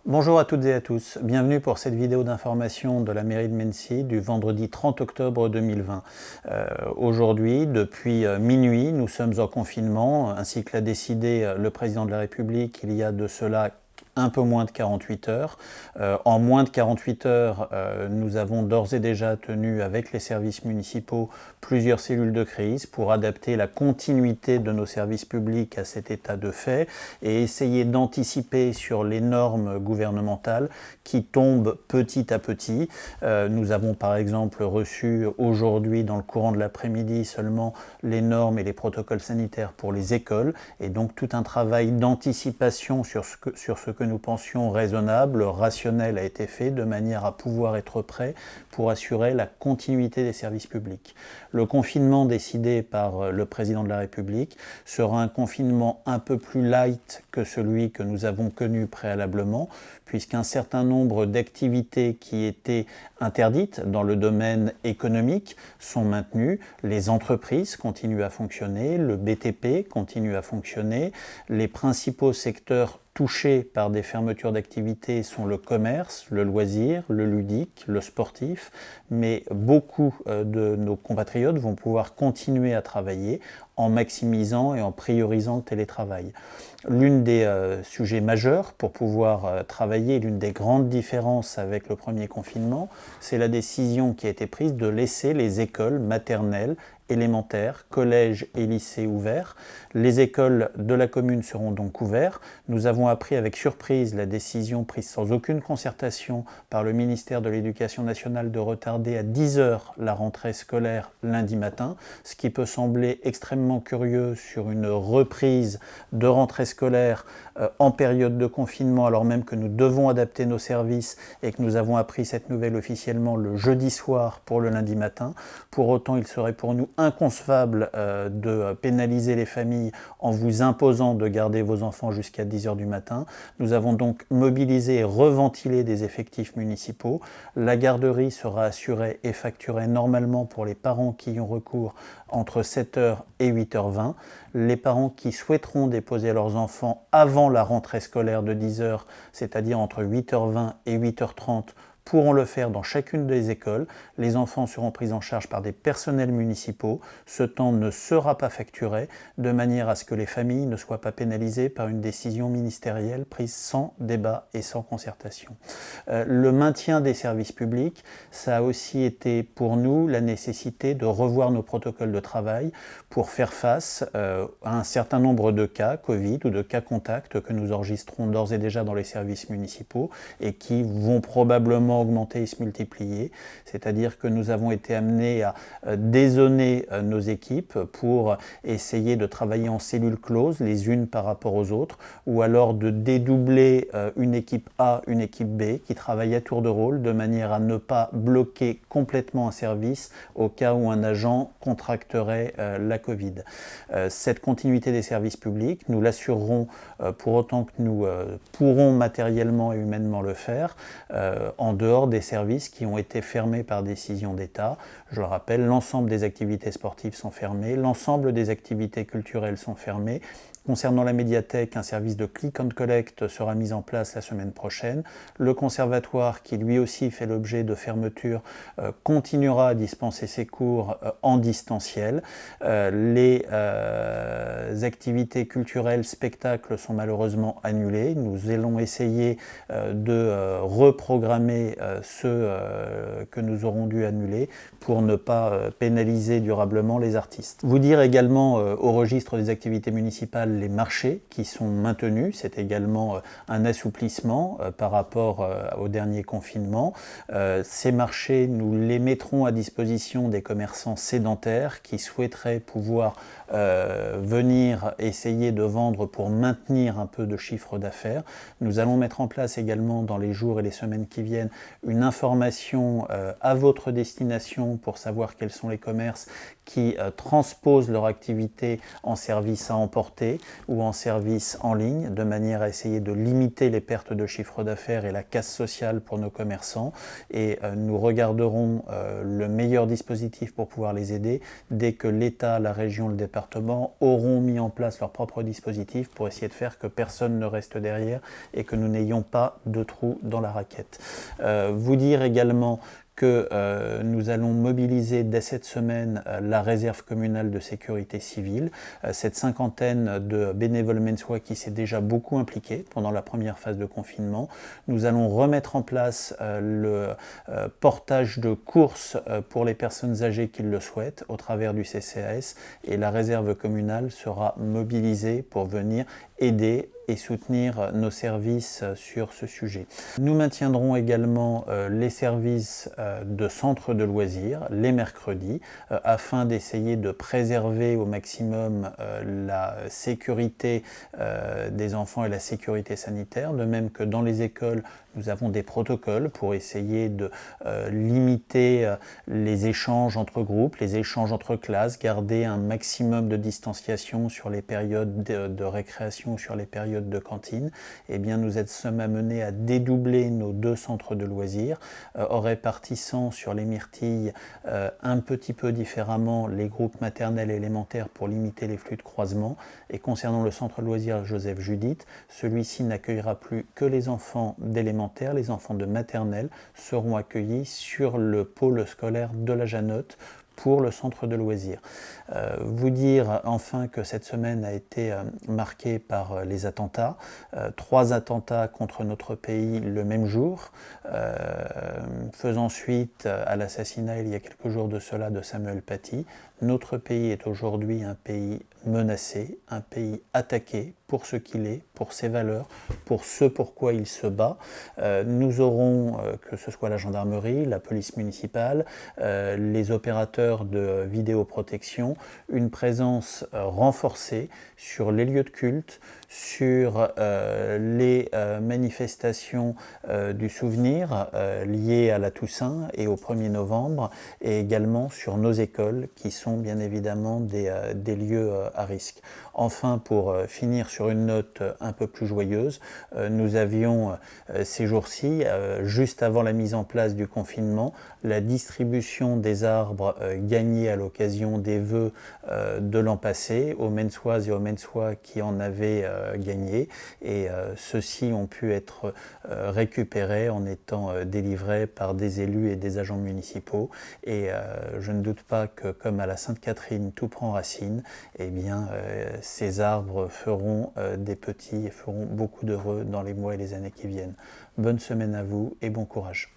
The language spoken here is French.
Bonjour à toutes et à tous, bienvenue pour cette vidéo d'information de la mairie de Mennecy du vendredi 30 octobre 2020. Aujourd'hui, depuis minuit, nous sommes en confinement, ainsi que l'a décidé le président de la République il y a de cela un peu moins de 48 heures. En moins de 48 heures, nous avons d'ores et déjà tenu avec les services municipaux plusieurs cellules de crise pour adapter la continuité de nos services publics à cet état de fait et essayer d'anticiper sur les normes gouvernementales qui tombent petit à petit. Nous avons par exemple reçu aujourd'hui, dans le courant de l'après-midi seulement, les normes et les protocoles sanitaires pour les écoles, et donc tout un travail d'anticipation sur ce que nous pensions raisonnable, rationnel a été fait de manière à pouvoir être prêt pour assurer la continuité des services publics. Le confinement décidé par le président de la République sera un confinement un peu plus light que celui que nous avons connu préalablement, puisqu'un certain nombre d'activités qui étaient interdites dans le domaine économique sont maintenues, les entreprises continuent à fonctionner, le BTP continue à fonctionner, les principaux secteurs touchés par des fermetures d'activités sont le commerce, le loisir, le ludique, le sportif, mais beaucoup de nos compatriotes vont pouvoir continuer à travailler en maximisant et en priorisant le télétravail. L'une des sujets majeurs pour pouvoir travailler, l'une des grandes différences avec le premier confinement, c'est la décision qui a été prise de laisser les écoles maternelles, élémentaires, collèges et lycées ouverts. Les écoles de la commune seront donc ouvertes. Nous avons appris avec surprise la décision prise sans aucune concertation par le ministère de l'Éducation nationale de retarder à 10 heures la rentrée scolaire lundi matin, ce qui peut sembler extrêmement curieux sur une reprise de rentrée scolaire en période de confinement, alors même que nous devons adapter nos services et que nous avons appris cette nouvelle officiellement le jeudi soir pour le lundi matin. Pour autant, il serait pour nous inconcevable de pénaliser les familles en vous imposant de garder vos enfants jusqu'à 10 heures du matin. Nous avons donc mobilisé et reventilé des effectifs municipaux. La garderie sera assurée et facturée normalement pour les parents qui y ont recours entre 7 heures et 8h20. Les parents qui souhaiteront déposer leurs enfants avant la rentrée scolaire de 10 heures, c'est-à-dire entre 8h20 et 8h30, pourront le faire dans chacune des écoles. Les enfants seront pris en charge par des personnels municipaux. Ce temps ne sera pas facturé, de manière à ce que les familles ne soient pas pénalisées par une décision ministérielle prise sans débat et sans concertation. Le maintien des services publics, ça a aussi été pour nous la nécessité de revoir nos protocoles de travail pour faire face à un certain nombre de cas Covid ou de cas contacts que nous enregistrons d'ores et déjà dans les services municipaux et qui vont probablement augmenter et se multiplier, c'est-à-dire que nous avons été amenés à dézoner nos équipes pour essayer de travailler en cellules closes les unes par rapport aux autres, ou alors de dédoubler une équipe A, une équipe B qui travaille à tour de rôle de manière à ne pas bloquer complètement un service au cas où un agent contracterait la Covid. Cette continuité des services publics, nous l'assurerons pour autant que nous pourrons matériellement et humainement le faire en dehors des services qui ont été fermés par décision d'État. Je le rappelle, l'ensemble des activités sportives sont fermées, l'ensemble des activités culturelles sont fermées. Concernant la médiathèque, un service de click and collect sera mis en place la semaine prochaine. Le conservatoire, qui lui aussi fait l'objet de fermeture, continuera à dispenser ses cours en distanciel. Les activités culturelles, spectacles sont malheureusement annulées. Nous allons essayer de reprogrammer ceux que nous aurons dû annuler pour ne pas pénaliser durablement les artistes. Vous dire également au registre des activités municipales les marchés qui sont maintenus, c'est également un assouplissement par rapport au dernier confinement. Ces marchés, nous les mettrons à disposition des commerçants sédentaires qui souhaiteraient pouvoir venir essayer de vendre pour maintenir un peu de chiffre d'affaires. Nous allons mettre en place également dans les jours et les semaines qui viennent une information à votre destination pour savoir quels sont les commerces qui transposent leur activité en service à emporter ou en service en ligne, de manière à essayer de limiter les pertes de chiffre d'affaires et la casse sociale pour nos commerçants. Et nous regarderons le meilleur dispositif pour pouvoir les aider dès que l'État, la région, le département auront mis en place leur propre dispositif pour essayer de faire que personne ne reste derrière et que nous n'ayons pas de trous dans la raquette. Vous dire également que nous allons mobiliser dès cette semaine la réserve communale de sécurité civile, cette cinquantaine de bénévoles mensois qui s'est déjà beaucoup impliqué pendant la première phase de confinement. Nous allons remettre en place le portage de courses pour les personnes âgées qui le souhaitent au travers du CCAS, et la réserve communale sera mobilisée pour venir aider et soutenir nos services sur ce sujet. Nous maintiendrons également les services de centres de loisirs les mercredis afin d'essayer de préserver au maximum la sécurité des enfants et la sécurité sanitaire, de même que dans les écoles nous avons des protocoles pour essayer de limiter les échanges entre groupes, les échanges entre classes, garder un maximum de distanciation sur les périodes de récréation, sur les périodes de cantine. Eh bien, nous sommes amenés à dédoubler nos 2 centres de loisirs, en répartissant sur les myrtilles un petit peu différemment les groupes maternels et élémentaires pour limiter les flux de croisement. Et concernant le centre de loisirs Joseph Judith, celui-ci n'accueillera plus que les enfants d'élémentaire. Les enfants de maternelle seront accueillis sur le pôle scolaire de la Janotte pour le centre de loisirs. Vous dire enfin que cette semaine a été marquée par les attentats, 3 attentats contre notre pays le même jour, faisant suite à l'assassinat il y a quelques jours de cela de Samuel Paty. Notre pays est aujourd'hui un pays menacé, un pays attaqué pour ce qu'il est, pour ses valeurs, pour ce pourquoi il se bat. Nous aurons, que ce soit la gendarmerie, la police municipale, les opérateurs de vidéoprotection, une présence renforcée sur les lieux de culte, sur les manifestations du souvenir liées à la Toussaint et au 1er novembre, et également sur nos écoles qui sont bien évidemment des lieux à risque. Enfin, pour finir sur une note un peu plus joyeuse, nous avions ces jours-ci, juste avant la mise en place du confinement, la distribution des arbres gagnés à l'occasion des vœux de l'an passé aux Mensoises et aux Mensois qui en avaient gagné, et ceux-ci ont pu être récupérés en étant délivrés par des élus et des agents municipaux, et je ne doute pas que, comme à la Sainte-Catherine tout prend racine, eh bien ces arbres feront des petits et feront beaucoup d'heureux dans les mois et les années qui viennent. Bonne semaine à vous et bon courage.